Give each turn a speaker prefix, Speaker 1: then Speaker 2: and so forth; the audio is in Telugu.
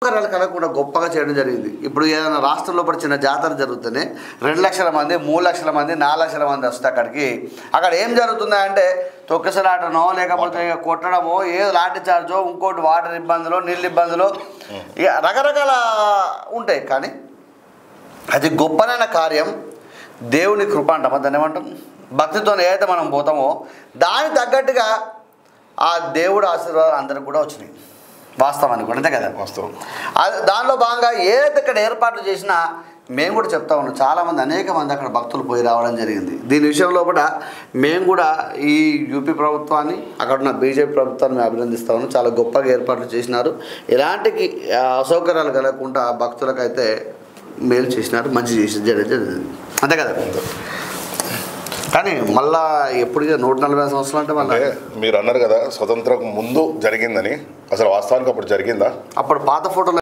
Speaker 1: అసౌకర్యాలు కలగకుండా గొప్పగా చేయడం జరిగింది. ఇప్పుడు ఏదైనా రాష్ట్రంలో పడి చిన్న జాతర జరుగుతూనే 2 లక్షల మంది 3 లక్షల మంది 4 లక్షల మంది వస్తే అక్కడ ఏం జరుగుతుందా అంటే తొక్కిసలాటనో లేకపోతే కొట్టడమో ఏదో లాఠీ చార్జో ఇంకోటి వాటర్ ఇబ్బందులు నీళ్ళు ఇబ్బందులు ఇక రకరకాల ఉంటాయి. కానీ అది గొప్పనైన కార్యం దేవుని కృప అంటాం. దాన్ని ఏమంటాం? భక్తితో ఏదైతే మనం పోతామో దానికి తగ్గట్టుగా ఆ దేవుడు ఆశీర్వాదాలు అందరికి కూడా వచ్చినాయి. వాస్తవానికి కూడా అంతే కదా, వాస్తవం. దానిలో భాగంగా ఏదైతే ఇక్కడ ఏర్పాట్లు చేసినా మేము కూడా చెప్తా ఉన్నాం. చాలామంది అనేక మంది అక్కడ భక్తులు పోయి రావడం జరిగింది. దీని విషయంలో కూడా మేము కూడా ఈ యూపీ ప్రభుత్వాన్ని అక్కడ ఉన్న బీజేపీ ప్రభుత్వాన్ని మేము అభినందిస్తా ఉన్నాం. చాలా గొప్పగా ఏర్పాట్లు చేసినారు. ఎలాంటి అసౌకర్యాలు కలగకుండా భక్తులకైతే మేలు చేసినారు, మంచి చేసి జరిగింది అంతే కదా. కానీ మళ్ళా ఎప్పుడు 140 సంవత్సరాలు అంటే మళ్ళీ
Speaker 2: మీరు అన్నారు కదా స్వతంత్రం ముందు జరిగిందని, అసలు వాస్తవానికి అప్పుడు జరిగిందా?
Speaker 1: అప్పుడు పాత ఫోటోలు